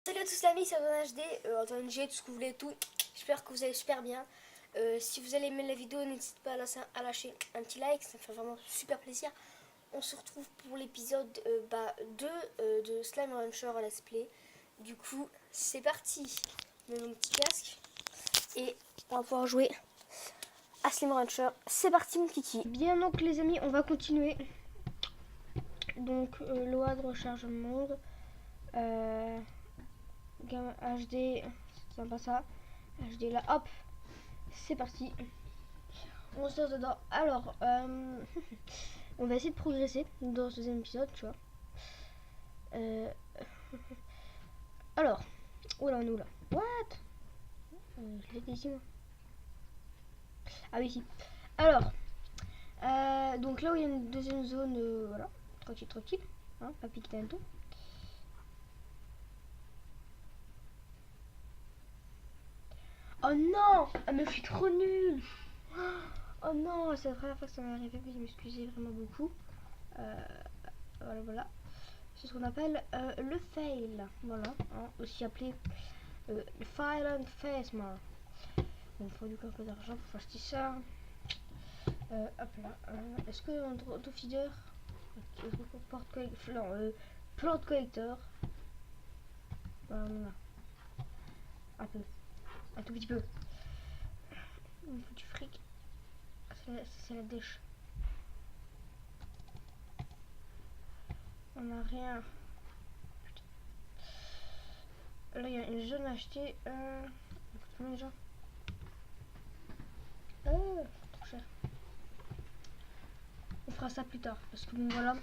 Salut à tous l'ami, c'est Antoine HD, Antoine G, tout ce que vous voulez, tout. J'espère que vous allez super bien. Si vous allez aimer la vidéo, n'hésitez pas à lâcher un petit like, ça me fait vraiment super plaisir. On se retrouve pour l'épisode 2 de Slime Rancher Let's Play. Du coup, c'est parti. Je mets mon petit casque et on va pouvoir jouer à Slime Rancher. C'est parti mon kiki. Bien donc les amis, on va continuer. Donc load, recharge monde. Gamme HD, c'est sympa ça. HD là, hop, c'est parti. On se lance dedans. Alors, on va essayer de progresser dans ce deuxième épisode, tu vois. Alors, où là on est où là? What? Je l'ai dit ici moi. Ah oui, ici. Alors, donc là où il y a une deuxième zone, voilà, tranquille, tranquille, hein, pas piquer un tout. Oh non! Ah mais je suis trop nulle! Oh non, c'est la première fois que ça m'est arrivé, veuillez m'excuser vraiment beaucoup. Voilà, voilà. C'est ce qu'on appelle le fail. Voilà, hein, aussi appelé le fail and face mar. Il faut du coup un peu d'argent pour acheter ça. Hop là. Est-ce que on auto-feeder plante collector. Voilà, on en a. Un peu. Un tout petit peu. Il faut du fric. C'est la dèche. On a rien. Là, il y a une zone à acheter. Combien déjà? Trop cher. On fera ça plus tard. Parce que bon, voilà.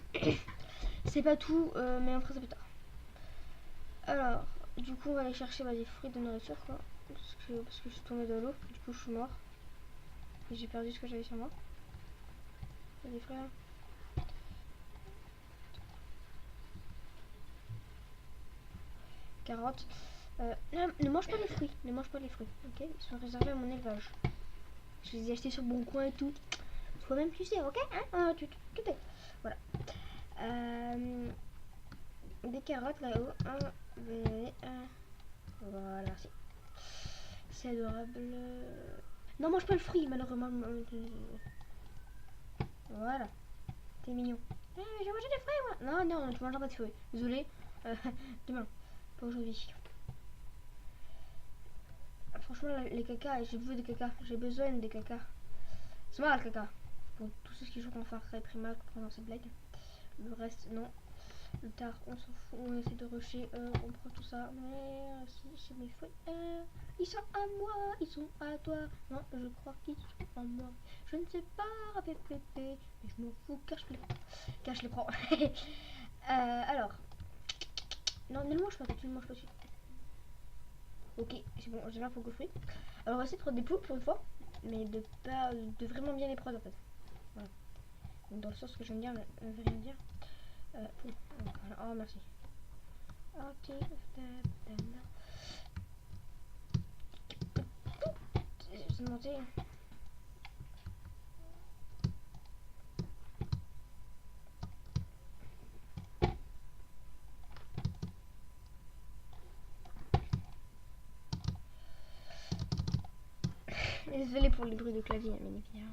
C'est pas tout, mais on fera ça plus tard. Alors, du coup, on va aller chercher des fruits de nourriture, quoi. Parce que je suis tombée dans l'eau. Du coup, je suis mort. Et j'ai perdu ce que j'avais sur moi. Il y a des fruits là. Carottes. Ne mange pas les fruits. Ne mange pas les fruits. Ok, ils sont réservés à mon élevage. Je les ai achetés sur Bon Coin et tout. Toi-même, tu sais, ok, hein, tu sais. Voilà. Des carottes là-haut. Voilà, c'est adorable. Non, mange pas le fruit, malheureusement. Voilà, t'es mignon. J'ai mangé des fruits, moi. Non, non, tu mangeras pas de fruits. Désolé. Demain, pas aujourd'hui. Franchement, les caca, j'ai besoin des caca. J'ai besoin des caca. C'est mal, le caca. Pour tous ceux qui jouent en Far Cry Primal pendant cette blague. Le reste, non. Le tard, on s'en fout, on essaie de rusher, on prend tout ça. Mais si c'est mes fruits, ils sont à moi, ils sont à toi. Non, je crois qu'ils sont à moi. Je ne sais pas, pépé, mais je m'en fous, car je les prends. Car je les prends. Alors, non, ne le mange pas, tu ne le manges pas dessus. Ok, c'est bon, j'ai bien pour fruits. Alors, on va essayer de prendre des poules pour une fois, mais de vraiment bien les prendre en fait. Voilà. Donc, dans le sens que je viens de dire, ne veut rien dire. Oh merci. Ok. J'ai demandé. Désolée pour les bruits de clavier, mais bien.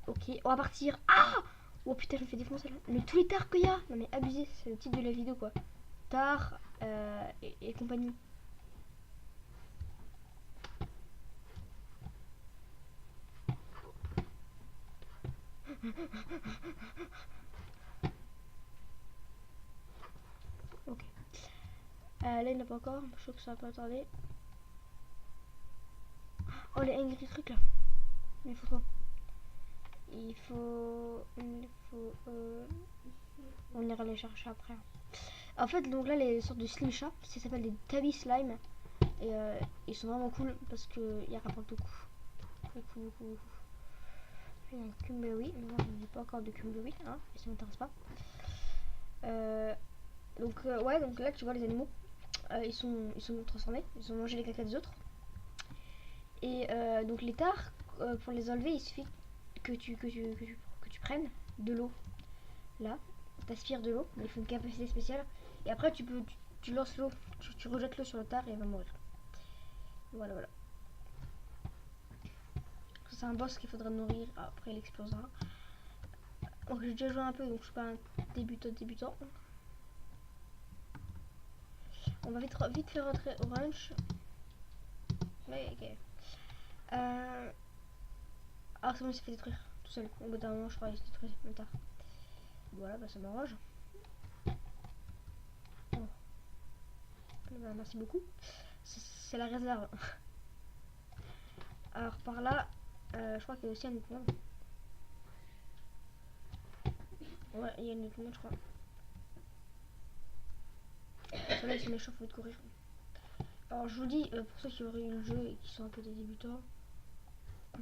Ok, on va partir. Ah! Oh putain, je me fais défoncer là. Mais tous les tares qu'il y a. Non mais abusé, c'est le titre de la vidéo quoi. Tard et compagnie. Ok. Là il n'y en a pas encore. Je crois que ça va pas tarder. Oh les angry trucs là. Mais il faut trop. Il faut. On ira les chercher après. En fait, donc là, les sortes de slim chats, ça s'appelle des tabby slime. Et ils sont vraiment cool parce qu'ils rapportent beaucoup. Il y a un Cumberry, mais moi je n'ai pas encore de Cumberry, hein, et ça m'intéresse pas. Ouais, donc là tu vois les animaux, ils sont transformés, ils ont mangé les caca des autres. Et donc les tares, pour les enlever, il suffit que tu prennes de l'eau. Là, t'aspires de l'eau, mais il faut une capacité spéciale. Et après tu peux tu lances l'eau, tu rejettes l'eau sur le tard et il va mourir. Voilà, voilà. C'est un boss qu'il faudra nourrir, après il explosera. Donc j'ai déjà joué un peu, donc je suis pas un débutant. On va vite faire rentrer Orange. Ouais, ok. Ah c'est bon, il s'est fait détruire tout seul. Au bout d'un moment, je crois qu'il s'est détruit plus tard. Voilà, bah ça m'arrange. Oh. Bah, merci beaucoup. C'est la réserve. Alors par là, je crois qu'il y a aussi un autre monde. Ouais, il y a un autre monde, je crois. Celui-là, il se m'échauffe, faut de courir. Alors je vous dis, pour ceux qui auraient eu le jeu et qui sont un peu des débutants,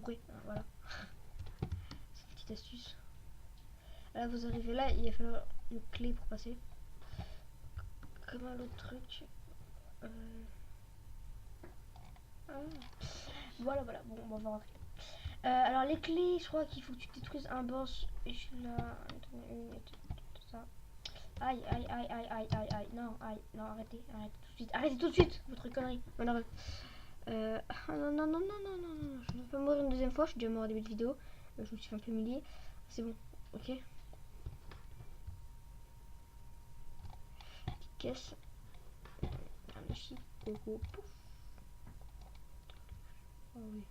courez, voilà. C'est une petite astuce. Là vous arrivez là, il va falloir une clé pour passer. Comme un autre truc. Voilà, voilà, bon, on va rentrer. Alors les clés, je crois qu'il faut que tu détruises un boss. Et je suis là, tout ça. Aïe, aïe, aïe, aïe, aïe, aïe, aïe, non, arrêtez tout de suite, votre connerie, malheureux. Non, non, non, non, non, non, non, je ne vais pas mourir une deuxième fois, je suis déjà mort au début de vidéo. Je me suis fait un peu humilier, c'est bon, ok. Petite caisse. Un chic, coco, pouf. Oh oui.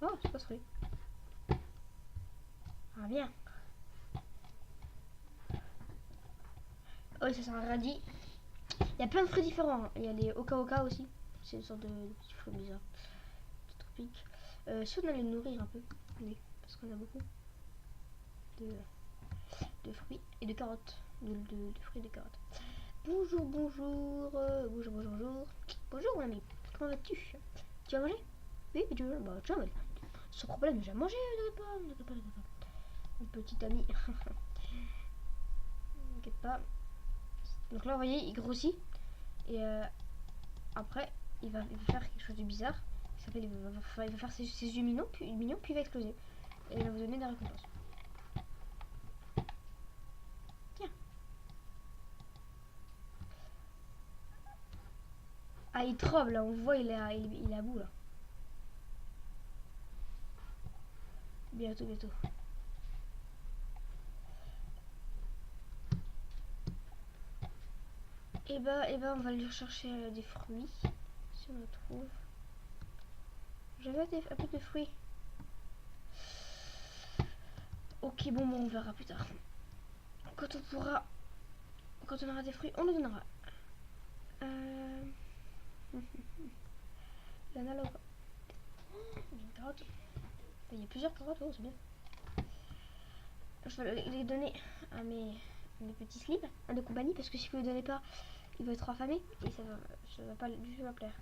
Oh, c'est pas vrai. Ah bien. Oh, ça c'est un radis. Il y a plein de fruits différents. Hein. Il y a les oka aussi. C'est une sorte de petits fruits bizarres. Tropiques. Si on allait nourrir un peu. Oui, parce qu'on a beaucoup de fruits et de carottes. De fruits et de carottes. Bonjour, bonjour. Bonjour, bonjour, bonjour. Bonjour, mon ami. Comment vas-tu? Tu vas manger? Oui, tu veux? Bah, tu vas manger. Sans problème, j'ai mangé. Ne t'inquiète pas. Mon petit ami. N'inquiète pas. Donc là, vous voyez, il grossit. Et après, il va faire quelque chose de bizarre. Il va faire ses yeux mignons, puis il va exploser. Et il va vous donner des récompenses. Tiens. Ah, il tremble, là. On voit, il est à bout, là. Bientôt. Et bah, on va aller chercher des fruits. Si on en trouve. J'avais un peu de fruits. Ok, bon, on verra plus tard. Quand on aura des fruits, on nous donnera. L'analogue. Une carotte. Il y a plusieurs carottes, oh, c'est bien. Je vais les donner à mes petits slips de compagnie parce que si vous ne les donnez pas, il va être affamé et ça va pas du tout leur plaire.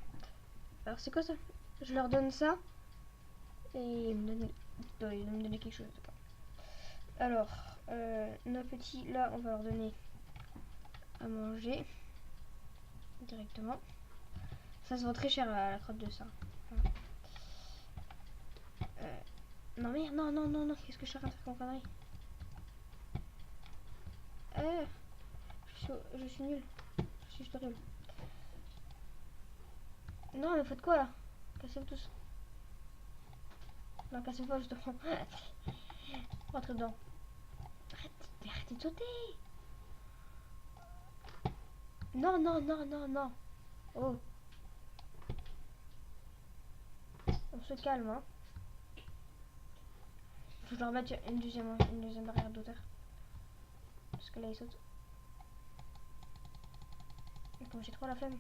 Alors c'est quoi ça? Je leur donne ça et ils me donner quelque chose. Alors nos petits là, on va leur donner à manger directement. Ça se vend très cher à la crotte de ça. Non merde, non, qu'est-ce que je suis en train de faire comme connerie? Je suis nulle. Je suis horrible. Non, mais faites quoi là? Cassez-vous tous. Non, cassez-vous pas justement. Rentrez dedans. Arrêtez de sauter. Non. Oh. On se calme, hein. Faut que je leur mette une deuxième barrière d'auteur. Parce que là, il saute. Bon, j'ai trop la flemme.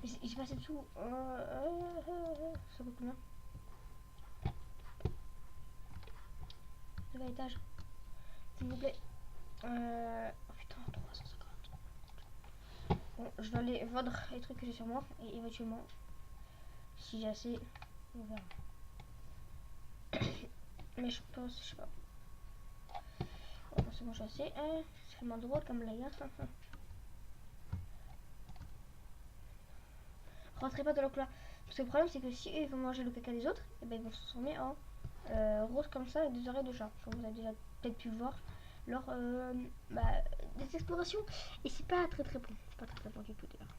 J'ai passé dessous. Ça vaut combien? Nouvel étage. S'il vous plaît. Oh putain, 350. Bon, je vais aller vendre les trucs que j'ai sur moi. Et éventuellement, si j'ai assez, on verra. Mais je pense, je sais pas. Bon, c'est bon, j'ai assez. C'est tellement drôle comme blague. Rentrez pas dans le plat. Parce que le problème, c'est que si eux ils vont manger le caca des autres, et ben ils vont se transformer en rose comme ça avec des oreilles de chat. Comme vous avez déjà peut-être pu voir lors des explorations. Et c'est pas très bon. C'est pas très bon du tout d'ailleurs.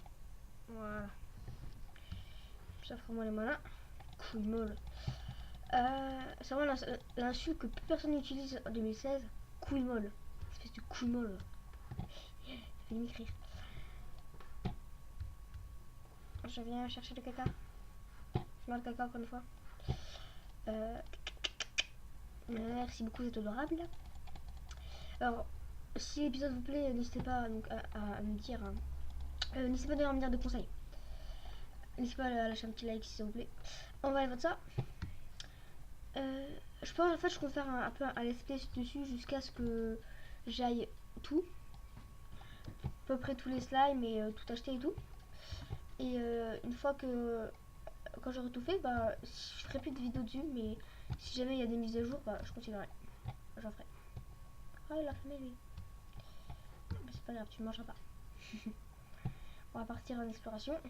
Voilà. Ça fera moi les malins. Couille molle. C'est vraiment l'insulte que plus personne n'utilise en 2016. Couille molle. Espèce de couille molle. Ça fait m'écrire. Je viens chercher le caca. Je mets le caca encore une fois. Merci beaucoup, c'est adorable. Alors, si l'épisode vous plaît, n'hésitez pas donc, à me dire. Hein. N'hésitez pas d'ailleurs à me dire des conseils. N'hésitez pas à lâcher un petit like s'il vous plaît. On va aller voir ça. Je pense en fait je compte faire un peu un let's play dessus jusqu'à ce que j'aille tout. À peu près tous les slimes et tout acheter et tout. Et une fois que quand j'aurai tout fait, bah je ferai plus de vidéos dessus, mais si jamais il y a des mises à jour, bah je continuerai. J'en ferai. Ah il a fumé lui. Mais c'est pas grave, tu ne mangeras pas. On va partir en exploration.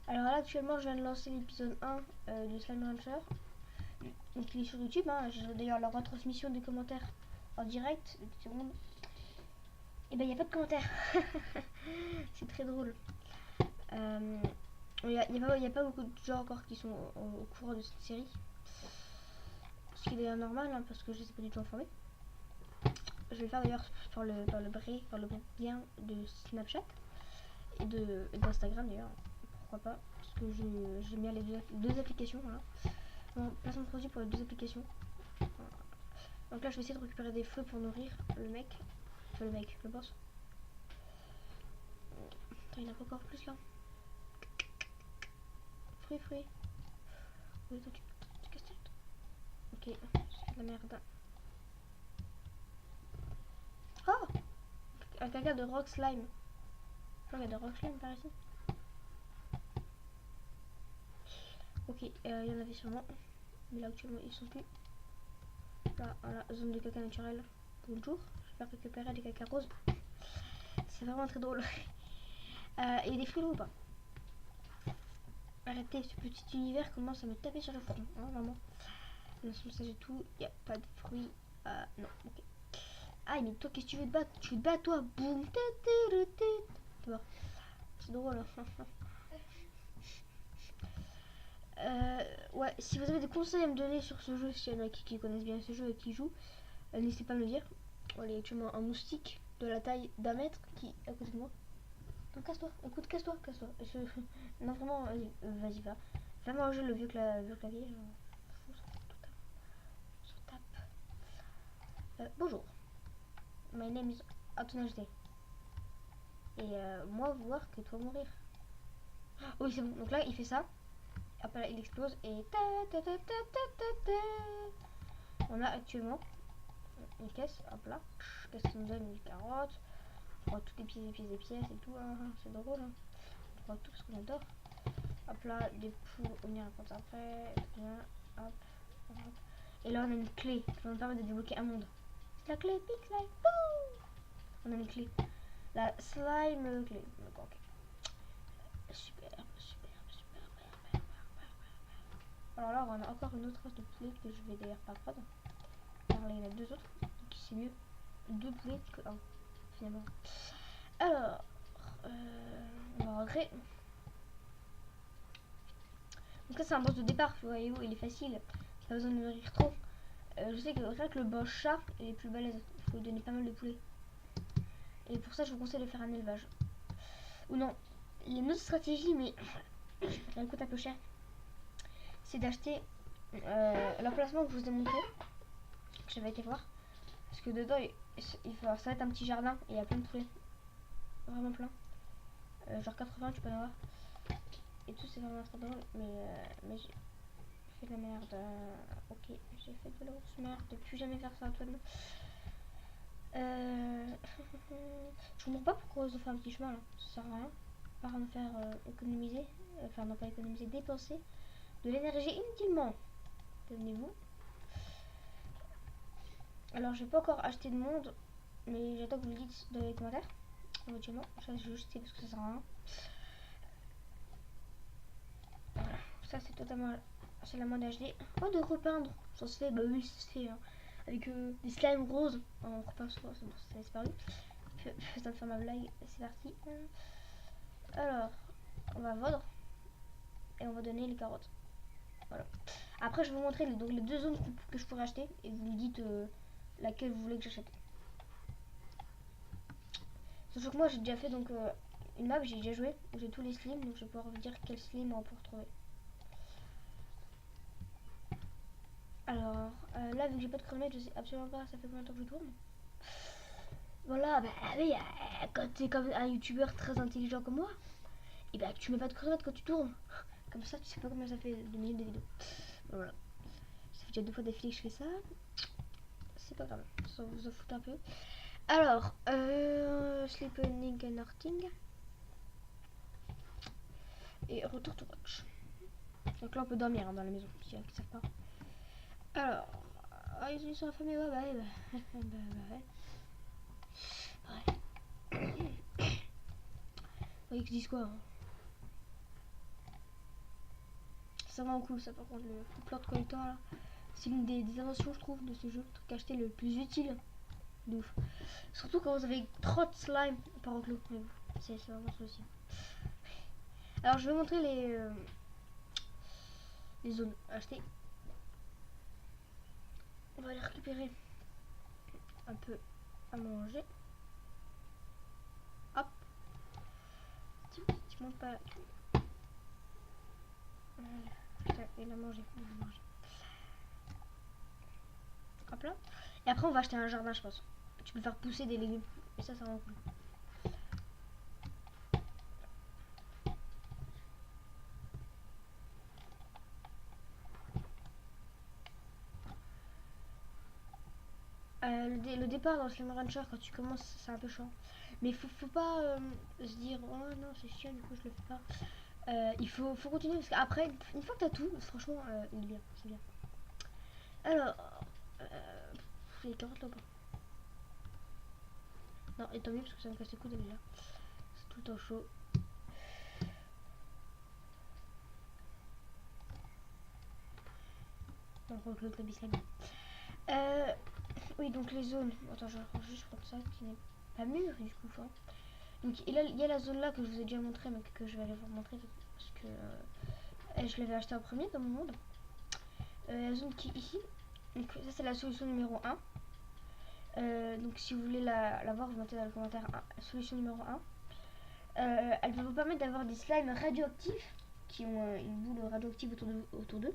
Alors là actuellement je viens de lancer l'épisode 1 de Slime Rancher. Donc il est sur YouTube, hein. J'ai d'ailleurs la retransmission des commentaires en direct, de petites secondes. Et ben il n'y a pas de commentaires. C'est très drôle. Il n'y a pas beaucoup de gens encore qui sont au courant de cette série. Ce qui est d'ailleurs normal, hein, parce que je ne les ai pas du tout informés. Je vais le faire d'ailleurs par le bien de Snapchat et d'Instagram d'ailleurs. Pourquoi pas, parce que j'aime bien les deux applications. Voilà. Bon, placement de produit pour les deux applications. Voilà. Donc là je vais essayer de récupérer des fruits pour nourrir le mec. Enfin le boss. Attends, il y en a pas encore plus là. Fruits. Oui, toi tu casses tête. Ok, c'est de la merde. Oh, un caca de rock slime. Je crois qu'il y a de rock slime par ici. Ok, il y en avait sûrement. Mais là actuellement ils sont plus. Là, voilà, zone de caca naturel. Bonjour, je vais récupérer des caca roses. C'est vraiment très drôle. Et des fruits ou pas? Arrêtez, ce petit univers commence à me taper sur le front, hein, vraiment. Ça j'ai tout, il n'y a pas de fruits. Non, ok. Ah, mais toi, qu'est-ce que tu veux te battre? Tu te bats, toi? Boum. C'est drôle. Ouais, si vous avez des conseils à me donner sur ce jeu, s'il y en a qui connaissent bien ce jeu et qui jouent, n'hésitez pas à me le dire. Voilà, il y a actuellement un moustique de la taille d'1 mètre qui est à côté de moi. Non, casse-toi, écoute, casse-toi. Non, vraiment, vas-y, va. Va manger le vieux clavier. Bonjour, my name is Atonajde. Et moi voir que toi mourir. Oui, c'est bon, donc là il fait ça. Après là, il explose et on a actuellement une caisse, hop là. Qu'est-ce que ça nous donne? Une carotte. On prend toutes les pièces et tout, hein. C'est drôle. Hein. On prend tout parce qu'on adore. Hop là, des poules, on y raconte après. Bien, hop. Et là on a une clé qui va nous permettre de débloquer un monde. C'est la clé Big Slime. On a une clé. La slime clé. Donc, ok. Super. Alors là, on a encore une autre race de poulet que je vais d'ailleurs pas prendre. Alors là, il y en a deux autres. Donc c'est mieux 2 poulets que 1 finalement. Alors, on va ré. Donc là, c'est un boss de départ. Vous voyez où il est facile. Pas besoin de nourrir trop. Je sais que rien que le boss chat est plus balèze. Il faut lui donner pas mal de poulets. Et pour ça, je vous conseille de faire un élevage. Ou non, il y a une autre stratégie, mais elle coûte un peu cher. C'est d'acheter l'emplacement que je vous ai montré. J'avais été voir. Parce que dedans, ça va être un petit jardin et il y a plein de poulets. Vraiment plein. Genre 80, tu peux en avoir. Et tout, c'est vraiment très drôle. Mais j'ai fait de la merde. Ok, j'ai fait de la grosse merde. De plus jamais faire ça, Antoine. Je comprends pas pourquoi ils ont fait un petit chemin là. Ça sert à rien. Par nous faire économiser. Enfin, non pas économiser, dépenser de l'énergie inutilement. Devenez-vous. Alors, j'ai pas encore acheté de monde. Mais j'attends que vous le dites dans les commentaires. Éventuellement. Ça, je vais juste parce que ça sert à rien. Voilà. Ça, c'est totalement. C'est la mode HD. Oh, de repeindre. Ça se fait. Bah oui, ça se fait. Hein. avec des slimes roses. On repart sur ça a disparu. Je vais faire ma blague, c'est parti. Alors, on va vendre et on va donner les carottes. Voilà. Après, je vais vous montrer donc les deux zones que je pourrais acheter et vous me dites laquelle vous voulez que j'achète. Sauf que moi, j'ai déjà fait donc une map, j'ai déjà joué, où j'ai tous les slimes, donc je vais pouvoir vous dire quel slim on peut retrouver. Alors, là, vu que j'ai pas de chronomètre, je sais absolument pas ça fait combien de temps que je tourne. Voilà, bah oui, quand t'es comme un youtubeur très intelligent comme moi, et bah tu mets pas de chronomètre quand tu tournes. Comme ça, tu sais pas combien ça fait de minutes de vidéo. Voilà. Ça fait déjà 2 fois d'affilée que je fais ça. C'est pas grave, ça vous en fout un peu. Alors, Sleeping and Northing. Et Retour to Watch. Donc là, on peut dormir dans la maison, si ils savent pas. Alors, ils sont affamés, ouais, bah, ouais. Ils disent quoi hein. C'est vraiment cool ça par contre le plot collector là. C'est l'une des inventions je trouve de ce jeu, le truc acheté le plus utile. De ouf. Surtout quand vous avez trop de slime par enclos. C'est vraiment ça aussi. Alors je vais montrer les zones achetées. On va aller récupérer un peu à manger. Hop. Tu montes pas. Il a mangé. Hop là. Et après on va acheter un jardin je pense. Tu peux faire pousser des légumes. Et ça rend cool. Le départ dans Slime Rancher quand tu commences c'est un peu chiant. Mais faut pas se dire oh non c'est chiant du coup je le fais pas. Il faut continuer parce qu'après une fois que t'as tout franchement il est bien, c'est bien. Alors j'ai les carottes là bas. Non et tant mieux parce que ça me casse les coups d'aller là. C'est tout le temps chaud. Donc on clôt la bislime. Oui donc les zones. Attends je vais juste prendre ça qui n'est pas mûr du coup hein. Donc il y a la zone là que je vous ai déjà montré mais que je vais aller vous montrer parce que je l'avais acheté en premier dans mon monde. La zone qui est ici. Donc ça c'est la solution numéro 1. Donc si vous voulez la voir, vous mettez dans le commentaire solution numéro 1. Elle va vous permettre d'avoir des slimes radioactifs qui ont une boule radioactive autour d'eux.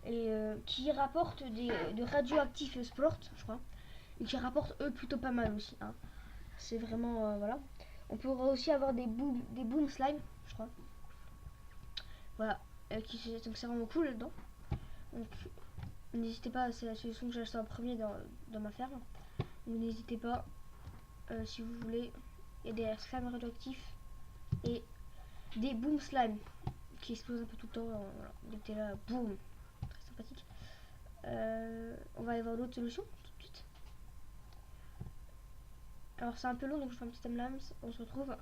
Et qui rapportent de radioactifs sport, je crois. Et qui rapportent eux plutôt pas mal aussi. Hein. C'est vraiment voilà. On pourra aussi avoir des boom slime, je crois. Voilà. Donc c'est vraiment cool là-dedans. Donc n'hésitez pas, c'est la solution que j'ai acheté en premier dans ma ferme. Donc n'hésitez pas si vous voulez. Il y a des slimes radioactifs et des boom slime qui explosent un peu tout le temps. Voilà. Dès que t'es là, boum. Très sympathique. On va aller voir d'autres solutions tout de suite. Alors c'est un peu long donc je fais un petit timelapse. On se retrouve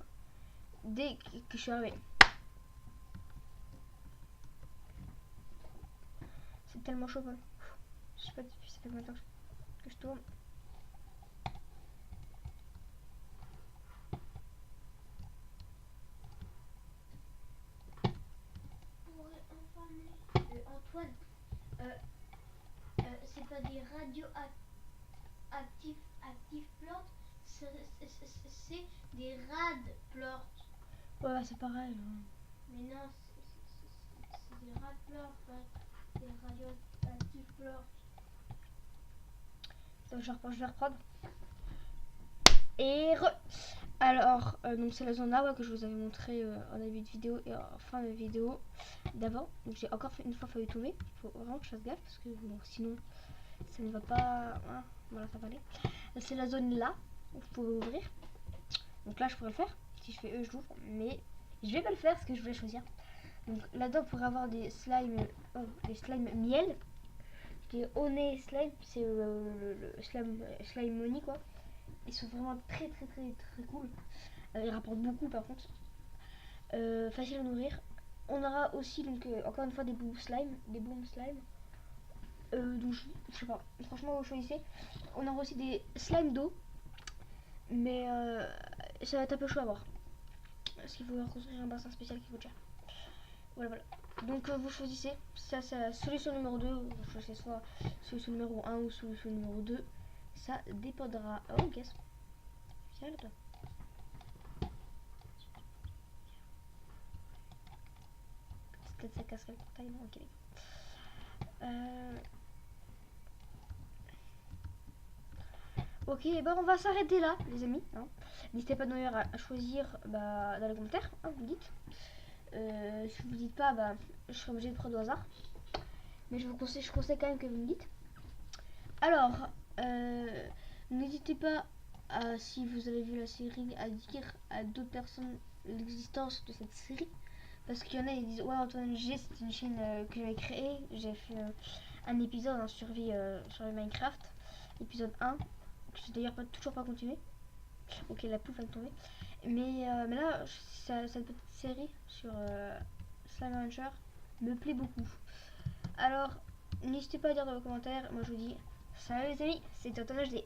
dès que je suis arrivé. C'est tellement chaud, Paul. Je sais pas depuis ça fait combien de temps que je tourne. Pour informer Antoine, c'est pas des radioactifs plantes, c'est des rad plantes. Ouais, c'est pareil. Mais non, c'est des rad plantes, pas des radioactifs plantes. Je vais reprendre. Et alors, donc c'est la zone là ouais, que je vous avais montré en début de vidéo et en fin de vidéo d'avant. Donc j'ai encore une fois fallu tomber. Il faut vraiment que je fasse gaffe parce que bon, sinon ça ne va pas. Hein, voilà, ça va aller. C'est la zone là où vous pouvez ouvrir. Donc là, je pourrais le faire. Si je fais je l'ouvre. Mais je vais pas le faire parce que je voulais choisir. Donc là-dedans, vous pourrez avoir des slimes, des slimes miel. Des honey slime, c'est le slime money quoi. Ils sont vraiment très cool. Ils rapportent beaucoup par contre. Facile à nourrir. On aura aussi donc encore une fois des boom slime. Donc je sais pas, franchement vous choisissez. On aura aussi des slimes d'eau, mais ça va être un peu chaud à voir. Parce qu'il faut reconstruire un bassin spécial qui coûte cher. Voilà, voilà. Donc vous choisissez, ça c'est la solution numéro 2, vous choisissez soit solution numéro 1 ou solution numéro 2. Ça dépendra. Oh, une caisse. Tiens, là, toi. Peut-être ça casserait le portail, non? Ok. Ok, bah on va s'arrêter là, les amis. Hein. N'hésitez pas d'ailleurs à choisir dans les commentaires, hein, vous me dites. Si vous ne dites pas, bah, je serai obligé de prendre au hasard. Mais je conseille quand même que vous me dites. Alors, n'hésitez pas, si vous avez vu la série, à dire à d'autres personnes l'existence de cette série. Parce qu'il y en a, ils disent ouais, Antoine G, c'est une chaîne que j'avais créée. J'ai fait un épisode en survie sur le Minecraft, épisode 1, que j'ai d'ailleurs toujours pas continué. Ok, la poule vient de tomber. Mais là, cette petite série sur Slime Rancher me plaît beaucoup. Alors, n'hésitez pas à dire dans vos commentaires. Moi, je vous dis salut les amis, c'était Antoine HD.